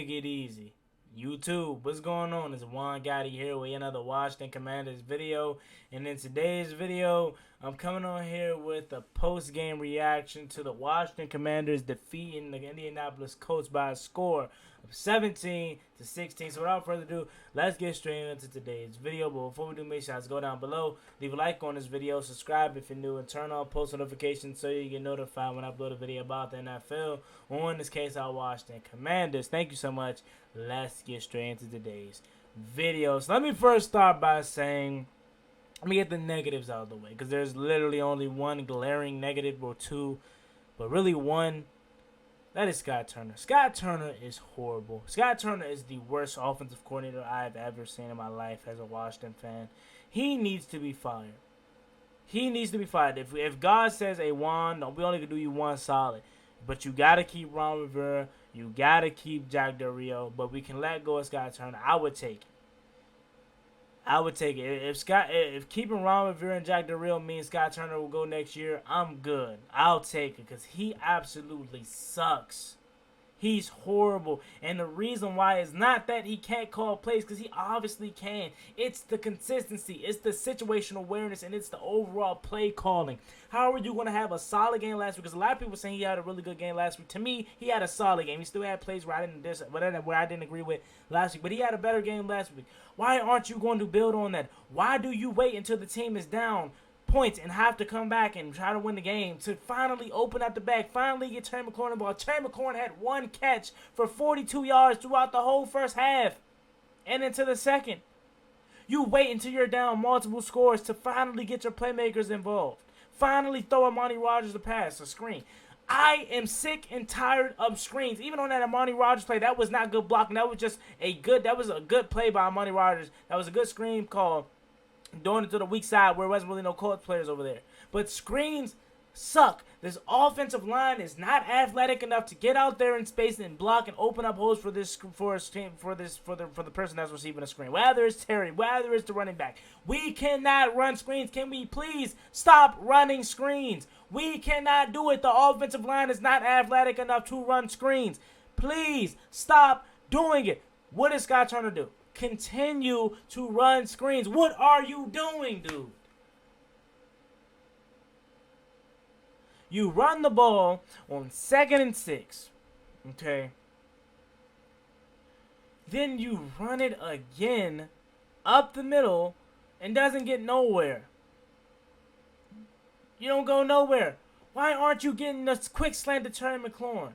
make it easy. YouTube, what's going on? It's Juan Gotti here with another Washington Commanders video. And in today's video, I'm coming on here with a post-game reaction to the Washington Commanders defeating the Indianapolis Colts by a score of 17-16. So without further ado, let's get straight into today's video. But before we do, make sure to go down below, leave a like on this video, subscribe if you're new, and turn on post notifications so you get notified when I upload a video about the NFL, or in this case, our Washington Commanders. Thank you so much. Let's get straight into today's video. So let me first start by saying, let me get the negatives out of the way, because there's literally only one glaring negative or two, but really one. That is Scott Turner. Scott Turner is horrible. Scott Turner is the worst offensive coordinator I've ever seen in my life as a Washington fan. He needs to be fired. He needs to be fired. If God says, hey, Juan, we only can do you one solid, but you got to keep Ron Rivera, you got to keep Jack Del Rio, but we can let go of Scott Turner, I would take it. I would take it. If keeping Ron Rivera and Jack Del Rio means Scott Turner will go next year, I'm good. I'll take it because he absolutely sucks. He's horrible. And the reason why is not that he can't call plays, because he obviously can. It's the consistency. It's the situational awareness, and it's the overall play calling. How are you going to have a solid game last week? Because a lot of people saying he had a really good game last week. To me, he had a solid game. He still had plays where I didn't agree with last week, but he had a better game last week. Why aren't you going to build on that? Why do you wait until the team is down points and have to come back and try to win the game to finally open up the bag, finally get Terry McLaurin the ball? Terry McLaurin had one catch for 42 yards throughout the whole first half and into the second. You wait until you're down multiple scores to finally get your playmakers involved. Finally throw Amani Rodgers a pass, a screen. I am sick and tired of screens. Even on that Amani Rodgers play, that was not good blocking. That was a good play by Amani Rodgers. That was a good screen call, doing it to the weak side where there wasn't really no Colts players over there. But screens suck. This offensive line is not athletic enough to get out there in space and block and open up holes for the person that's receiving a screen. Whether it's Terry, whether it's the running back, we cannot run screens. Can we please stop running screens? We cannot do it. The offensive line is not athletic enough to run screens. Please stop doing it. What does Scott Turner do? Continue to run screens. What are you doing, dude? You run the ball on 2nd and 6, okay? Then you run it again up the middle and doesn't get nowhere. You don't go nowhere. Why aren't you getting a quick slant to Terry McLaurin?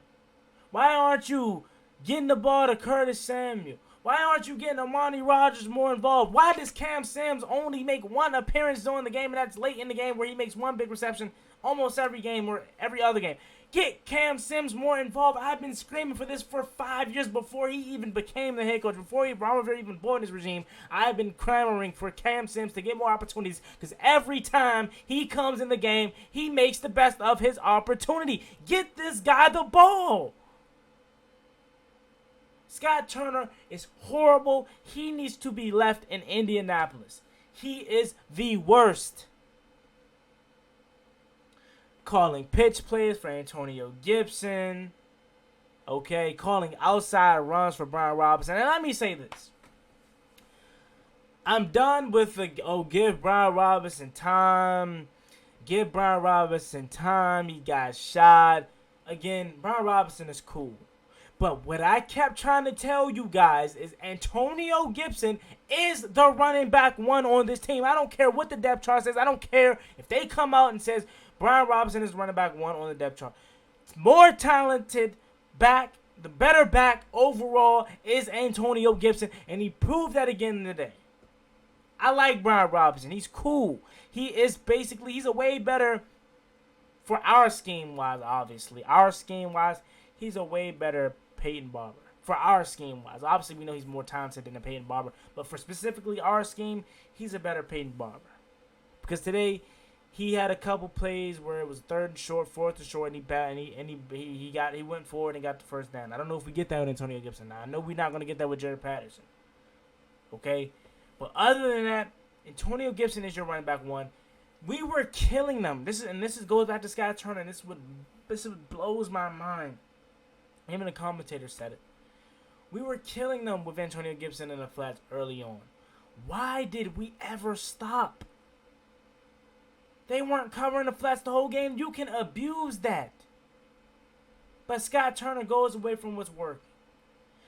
Why aren't you getting the ball to Curtis Samuel? Why aren't you getting Amani Rodgers more involved? Why does Cam Sims only make one appearance during the game, and that's late in the game where he makes one big reception almost every game or every other game? Get Cam Sims more involved. I've been screaming for this for 5 years before he even became the head coach, before Ron Rivera even bought his regime. I've been clamoring for Cam Sims to get more opportunities, because every time he comes in the game, he makes the best of his opportunity. Get this guy the ball. Scott Turner is horrible. He needs to be left in Indianapolis. He is the worst. Calling pitch plays for Antonio Gibson. Okay, calling outside runs for Brian Robinson. And let me say this. I'm done with the, give Brian Robinson time. Give Brian Robinson time. He got shot. Again, Brian Robinson is cool. But what I kept trying to tell you guys is Antonio Gibson is the running back one on this team. I don't care what the depth chart says. I don't care if they come out and says Brian Robinson is running back one on the depth chart. More talented back, the better back overall is Antonio Gibson, and he proved that again today. I like Brian Robinson. He's cool. He's a way better for our scheme-wise, obviously. Our scheme-wise, he's a way better Peyton Barber. For our scheme-wise. Obviously, we know he's more talented than a Peyton Barber. But for specifically our scheme, he's a better Peyton Barber. Because today, he had a couple plays where it was 3rd and short, 4th and short, and he went forward and got the first down. I don't know if we get that with Antonio Gibson. Now, I know we're not going to get that with Jared Patterson. Okay? But other than that, Antonio Gibson is your running back one. We were killing them. This goes back to Scott Turner. This blows my mind. Even the commentator said it. We were killing them with Antonio Gibson in the flats early on. Why did we ever stop? They weren't covering the flats the whole game. You can abuse that. But Scott Turner goes away from what's working.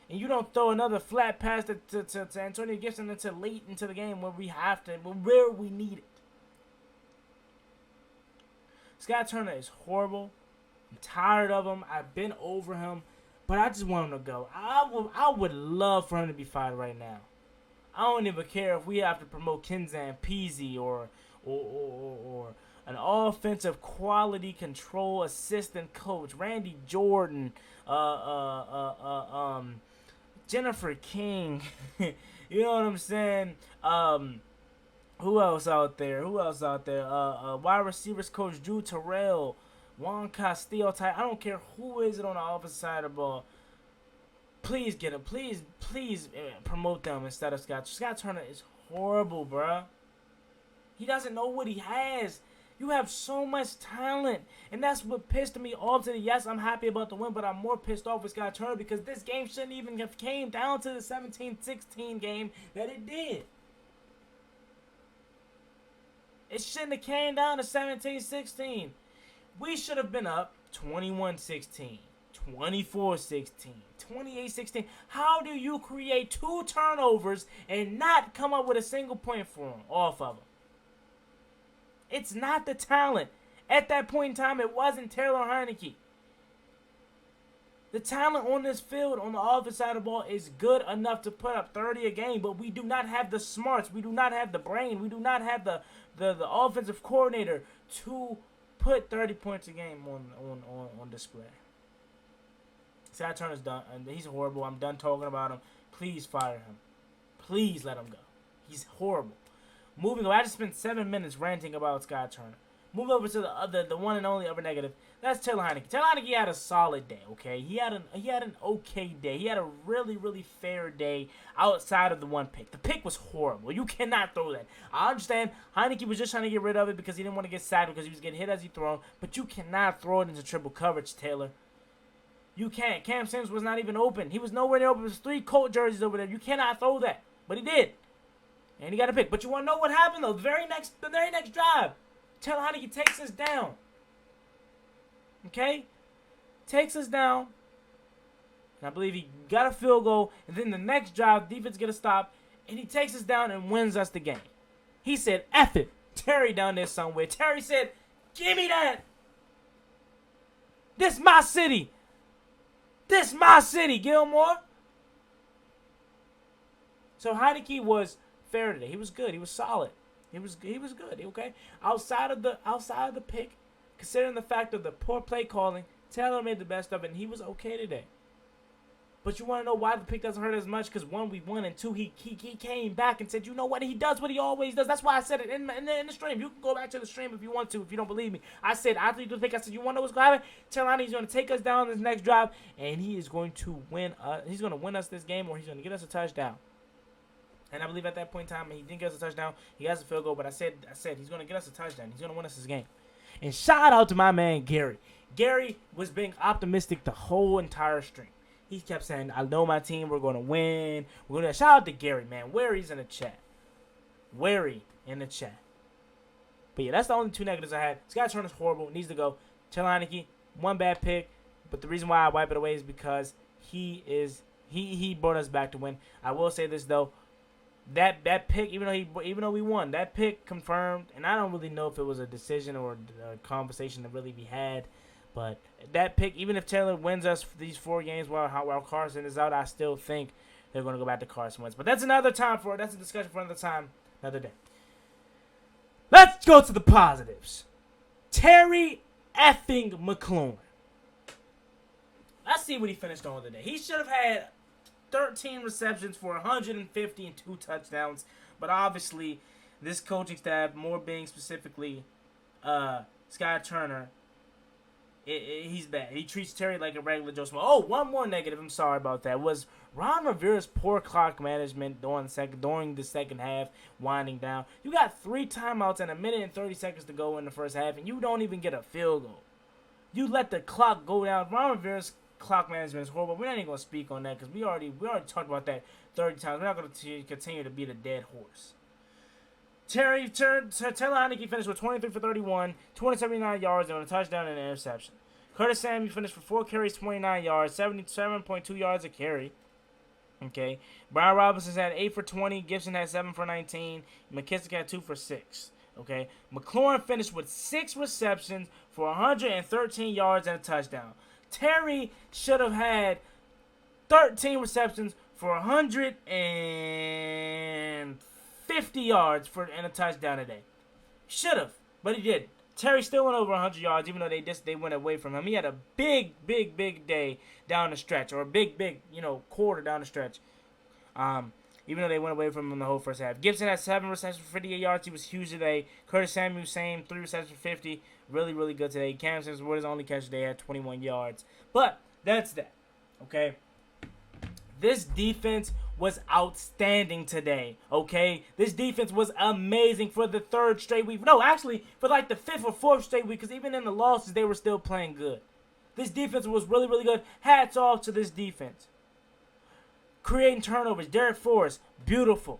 And you don't throw another flat pass to Antonio Gibson until late into the game where we have to, where we need it. Scott Turner is horrible. I'm tired of him. I've been over him. But I just want him to go. I would love for him to be fired right now. I don't even care if we have to promote Kenzan Peasy or an offensive quality control assistant coach, Randy Jordan, Jennifer King. You know what I'm saying? Who else out there? Wide receivers coach Drew Terrell, Juan Castillo type. I don't care who is it on the opposite side of the ball. Please get him. Please promote them instead of Scott. Scott Turner is horrible, bruh. He doesn't know what he has. You have so much talent. And that's what pissed me off today. Yes, I'm happy about the win, but I'm more pissed off with Scott Turner because this game shouldn't even have came down to the 17-16 game that it did. It shouldn't have came down to 17-16. We should have been up 21-16, 24-16, 28-16. How do you create 2 turnovers and not come up with a single point for them off of them? It's not the talent. At that point in time, it wasn't Taylor Heinicke. The talent on this field, on the offensive side of the ball, is good enough to put up 30 a game, but we do not have the smarts. We do not have the brain. We do not have the offensive coordinator to put 30 points a game on display. Scott Turner's done, and he's horrible. I'm done talking about him. Please fire him. Please let him go. He's horrible. Moving on, I just spent 7 minutes ranting about Scott Turner. Move over to the one and only other negative. That's Taylor Heinicke. Taylor Heinicke had a solid day, okay? He had an okay day. He had a really, really fair day outside of the one pick. The pick was horrible. You cannot throw that. I understand Heinicke was just trying to get rid of it because he didn't want to get sacked because he was getting hit as he thrown. But you cannot throw it into triple coverage, Taylor. You can't. Cam Sims was not even open. He was nowhere near open. There was 3 Colt jerseys over there. You cannot throw that. But he did. And he got a pick. But you want to know what happened, though? The very next drive, Taylor Heinicke takes us down. Okay? Takes us down. And I believe he got a field goal. And then the next drive, defense get a stop. And he takes us down and wins us the game. He said, F it. Terry down there somewhere. Terry said, give me that. This my city. This my city, Gilmore. So Heinicke was fair today. He was good. He was solid. He was good. Okay. Outside of the pick, considering the fact of the poor play calling, Taylor made the best of it, and he was okay today. But you want to know why the pick doesn't hurt as much? Because 1, we won, and 2, he came back and said, you know what? He does what he always does. That's why I said it in the stream. You can go back to the stream if you want to, if you don't believe me. I said, after you do the pick, I said, you want to know what's going to happen? Taylor Heinicke's going to take us down this next drive, and he is going to win. He's going to win us this game, or he's going to get us a touchdown. And I believe at that point in time, he didn't get us a touchdown. He has a field goal, but I said he's going to get us a touchdown. He's going to win us this game. And shout out to my man, Gary. Gary was being optimistic the whole entire stream. He kept saying, I know my team, we're going to win. Shout out to Gary, man. Wary's in the chat. Wary in the chat. But yeah, that's the only 2 negatives I had. Scott Turner's horrible. Needs to go. Taylor Heinicke, 1 bad pick. But the reason why I wipe it away is because he brought us back to win. I will say this, though. That pick, even though we won, that pick confirmed, and I don't really know if it was a decision or a conversation to really be had, but that pick, even if Taylor wins us these 4 games while Carson is out, I still think they're going to go back to Carson Wentz. But that's another time that's a discussion for another time, another day. Let's go to the positives. Terry effing McLaurin. Let's see what he finished on today. He should have had 13 receptions for 150 and 2 touchdowns. But obviously, this coaching staff, more being specifically Scott Turner, he's bad. He treats Terry like a regular Joe Small. Oh, one more negative, I'm sorry about that, was Ron Rivera's poor clock management during the second half, winding down. You got 3 timeouts and 1 minute and 30 seconds to go in the first half, and you don't even get a field goal. You let the clock go down. Ron Rivera's clock management is horrible. We're not even going to speak on that because we already talked about that 30 times. We're not going to continue to beat a dead horse. Taylor Heinicke finished with 23 for 31, 279 yards, and a touchdown and an interception. Curtis Samuel finished for 4 carries, 29 yards, 77.2 yards a carry. Okay. Brian Robinson had 8 for 20. Gibson had 7 for 19. McKissick had 2 for 6. Okay. McLaurin finished with 6 receptions for 113 yards and a touchdown. Terry should have had 13 receptions for 150 yards and a touchdown today. Should have, but he didn't. Terry still went over 100 yards, even though they went away from him. He had a big day down the stretch, or a big quarter down the stretch. Even though they went away from him the whole first half. Gibson had 7 receptions for 58 yards. He was huge today. Curtis Samuel, same, 3 receptions for 50. Really good today. Cam Sims was his only catch today, had 21 yards. But that's that. Okay. This defense was outstanding today, okay? This defense was amazing for the 3rd straight week. No, actually, for like the 5th or 4th straight week, because even in the losses, they were still playing good. This defense was really good. Hats off to this defense. Creating turnovers. Derek Forrest, beautiful,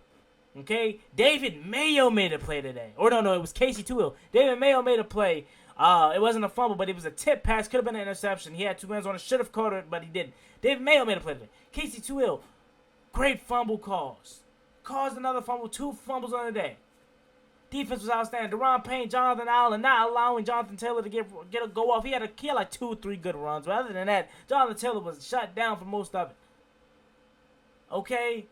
okay? David Mayo made a play today. Or no, it was Casey Toohill. David Mayo made a play. It wasn't a fumble, but it was a tip pass. Could have been an interception. He had 2 hands on it. Should have caught it, but he didn't. David Mayo made a play today. Casey Toohill, great fumble calls. Caused another fumble. 2 fumbles on the day. Defense was outstanding. Deron Payne, Jonathan Allen, not allowing Jonathan Taylor to get a go off. He had like 2 or 3 good runs. But other than that, Jonathan Taylor was shut down for most of it. Okay.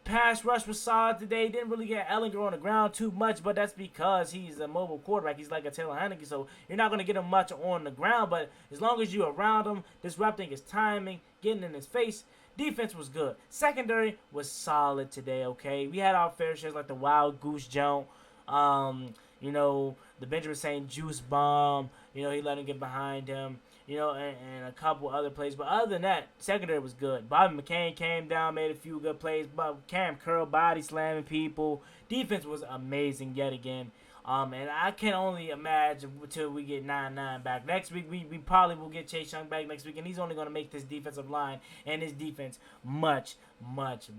Pass rush was solid today. Didn't really get Ellinger on the ground too much, but that's because he's a mobile quarterback. He's like a Taylor Heinicke, so you're not going to get him much on the ground, but as long as you're around him, disrupting his timing, getting in his face, defense was good. Secondary was solid today, okay? We had our fair shares like the Wild Goose Jump, the Benjamin St. Juice bomb, he let him get behind him. And a couple other plays. But other than that, secondary was good. Bobby McCain came down, made a few good plays. But Cam Curl body slamming people. Defense was amazing yet again. And I can only imagine until we get 9-9 back. Next week, we probably will get Chase Young back next week. And he's only going to make this defensive line and his defense much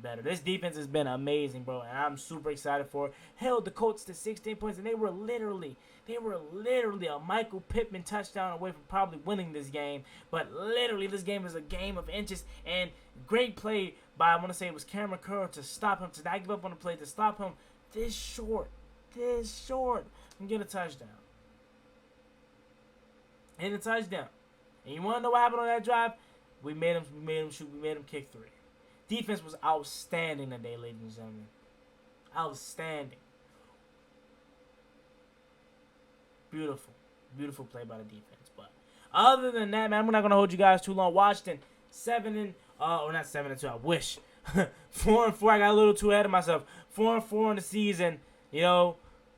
better. This defense has been amazing, bro. And I'm super excited for it. Held the Colts to 16 points. And they were literally a Michael Pittman touchdown away from probably winning this game. But literally, this game is a game of inches. And great play by, I want to say it was Cameron Curl to stop him, to not give up on the play, to stop him this short and get a touchdown. And a touchdown. And you want to know what happened on that drive? We made him shoot. We made him kick 3. Defense was outstanding today, ladies and gentlemen. Outstanding. Beautiful play by the defense. But other than that, man, we're not gonna hold you guys too long. Washington 7-2. I wish 4-4. I got a little too ahead of myself. 4-4 in the season.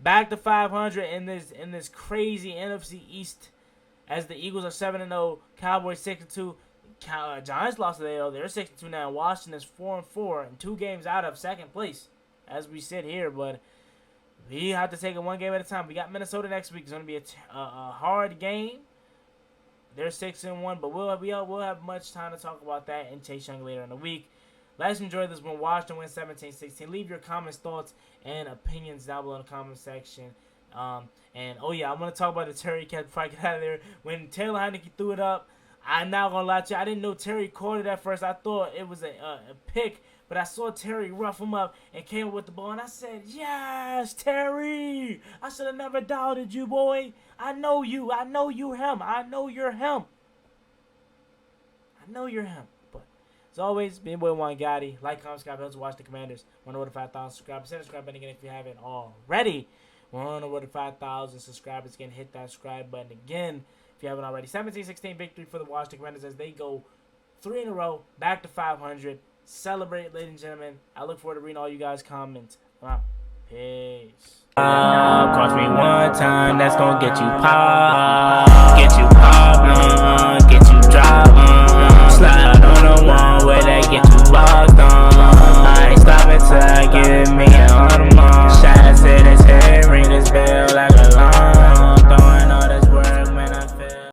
Back to 500 in this crazy NFC East. As the Eagles are 7-0, Cowboys 6-2. Giants lost today, though. They're 6-2 now. Washington is 4-4 and 2 games out of second place, as we sit here. But we have to take it one game at a time. We got Minnesota next week. It's going to be a hard game. They're 6-1, but we'll have much time to talk about that and Chase Young later in the week. Let's enjoy this one. Washington wins 17-16. Leave your comments, thoughts, and opinions down below in the comment section. And I want to talk about the Terry catch before I get out of there. When Taylor Heinicke threw it up, I'm not going to lie to you. I didn't know Terry caught it at first. I thought it was a pick, but I saw Terry rough him up and came up with the ball. And I said, yes, Terry. I should have never doubted you, boy. I know you. I know you're him. I know you're him. But as always, being boy Juan Gotti. Like, comment, subscribe, help us watch the Commanders. 105,000 subscribers. Hit the subscribe button again if you haven't already. 105,000 subscribers. Again, hit that subscribe button again if you haven't already. 17-16 victory for the Washington Commanders as they go 3 in a row, back to 500. Celebrate, ladies and gentlemen. I look forward to reading all you guys' comments. Wow. Peace. Cost me one time, that's gonna get you pop. Get you pop, get you drop, slide on the one where they get you rock.